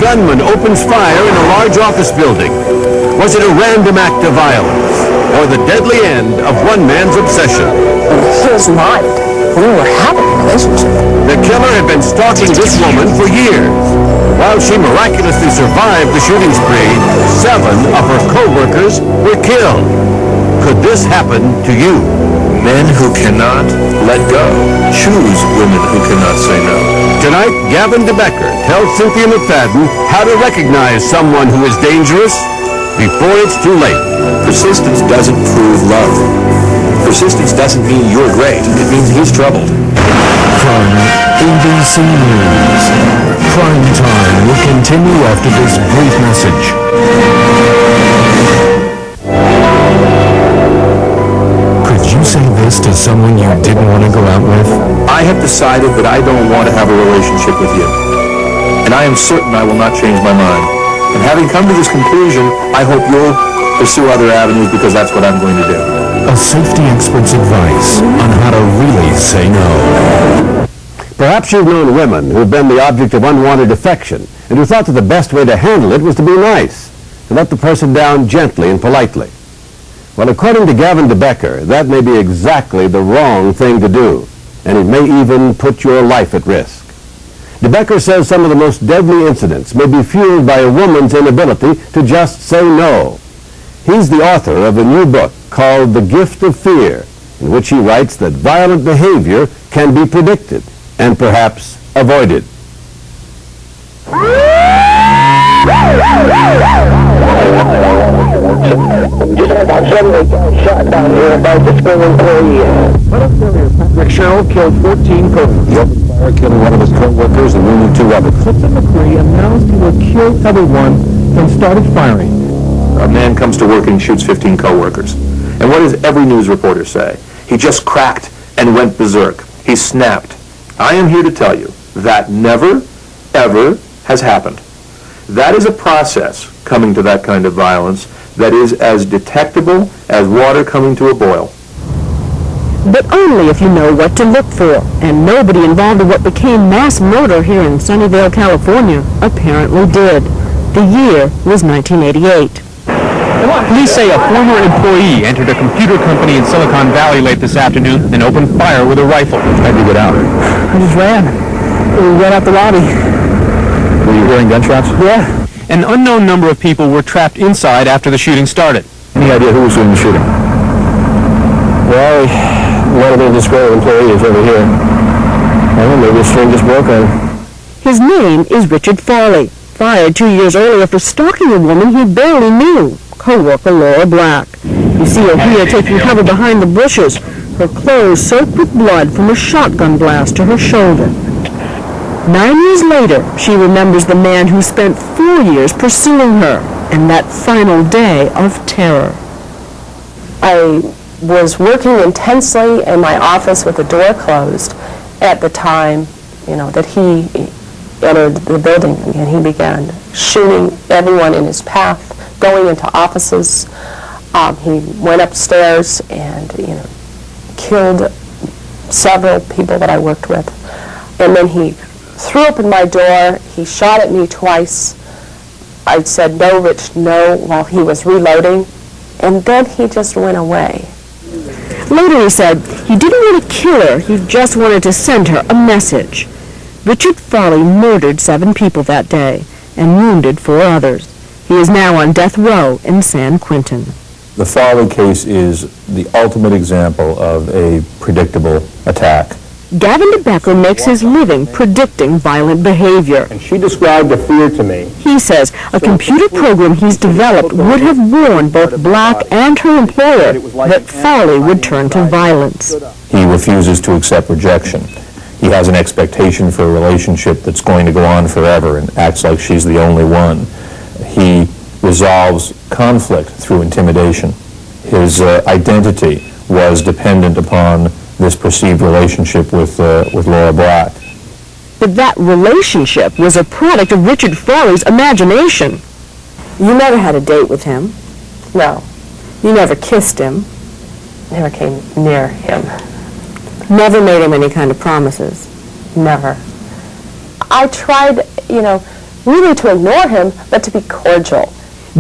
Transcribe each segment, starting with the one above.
gunman opens fire in a large office building. Was it a random act of violence, or the deadly end of one man's obsession? In his mind, we were having a relationship. The killer had been stalking this woman for years. While she miraculously survived the shooting spree, 7 of her co-workers were killed. Could this happen to you? Men who cannot let go choose women who cannot say no. Tonight, Gavin Becker tells Cynthia McFadden how to recognize someone who is dangerous before it's too late. Persistence doesn't prove love. Persistence doesn't mean you're great. It means he's troubled. From ABC News, Prime Time will continue after this brief message. Could you say this to someone you didn't want to go out with? I have decided that I don't want to have a relationship with you. And I am certain I will not change my mind. And having come to this conclusion, I hope you'll pursue other avenues because that's what I'm going to do. A safety expert's advice on how to really say no. Perhaps you've known women who've been the object of unwanted affection and who thought that the best way to handle it was to be nice, to let the person down gently and politely. Well, according to Gavin Becker, that may be exactly the wrong thing to do, and it may even put your life at risk. Becker says some of the most deadly incidents may be fueled by a woman's inability to just say no. He's the author of a new book called The Gift of Fear, in which he writes that violent behavior can be predicted and perhaps avoided. Shot down here by the school employee. Patrick Sherrill killed 14 co-workers. The open fire killing one of his co-workers and wounding 2 others. Clifton McCree announced he would kill everyone and started firing. A man comes to work and shoots 15 co-workers. And what does every news reporter say? He just cracked and went berserk. He snapped. I am here to tell you that never, ever has happened. That is a process coming to that kind of violence that is as detectable as water coming to a boil. But only if you know what to look for. And nobody involved in what became mass murder here in Sunnyvale, California, apparently did. The year was 1988. Police say a former employee entered a computer company in Silicon Valley late this afternoon and opened fire with a rifle. How'd you get out? I just ran. We ran out the lobby. Were you hearing gunshots? Yeah. An unknown number of people were trapped inside after the shooting started. Any idea who was doing the shooting? Well, one of the disgruntled employees over here. I don't know, maybe a string just broke on him. His name is Richard Farley, fired 2 years earlier for stalking a woman he barely knew, co-worker Laura Black. You see her here taking cover behind the bushes, her clothes soaked with blood from a shotgun blast to her shoulder. 9 years later, she remembers the man who spent 4 years pursuing her, and that final day of terror. I was working intensely in my office with the door closed at the time, that he entered the building, and he began shooting everyone in his path, going into offices. He went upstairs and, killed several people that I worked with. And then he threw open my door. He shot at me twice. I said, "No, Rich, no," while he was reloading. And then he just went away. Later he said he didn't want to kill her, he just wanted to send her a message. Richard Farley murdered 7 people that day and wounded 4 others. He is now on death row in San Quentin. The Farley case is the ultimate example of a predictable attack. Gavin Becker makes his living predicting violent behavior. And she described the fear to me. He says a computer program he's developed would have warned both Black and her employer that Farley would turn to violence. He refuses to accept rejection. He has an expectation for a relationship that's going to go on forever and acts like she's the only one. He resolves conflict through intimidation. His identity was dependent upon this perceived relationship with Laura Black. But that relationship was a product of Richard Farley's imagination. You never had a date with him? No. You never kissed him? Never came near him? Never made him any kind of promises? Never. I tried, really to ignore him, but to be cordial.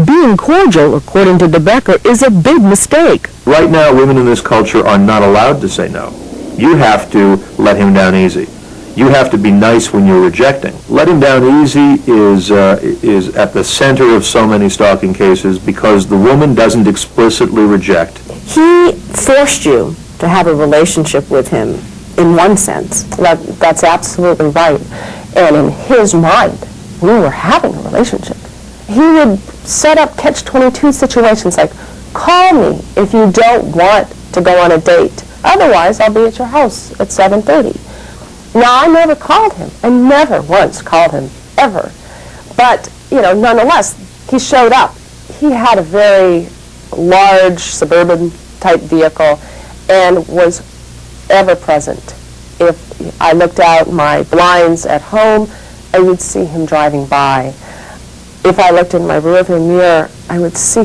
Being cordial, according to Becker, is a big mistake. Right now, women in this culture are not allowed to say no. You have to let him down easy. You have to be nice when you're rejecting. Letting down easy is at the center of so many stalking cases because the woman doesn't explicitly reject. He forced you to have a relationship with him, in one sense. That's absolutely right. And in his mind, we were having a relationship. He would set up catch-22 situations like, call me if you don't want to go on a date. Otherwise, I'll be at your house at 7:30. Now, I never called him. I never once called him, ever. But, nonetheless, he showed up. He had a very large suburban-type vehicle and was ever present. If I looked out my blinds at home, I would see him driving by. If I looked in my rearview mirror, I would see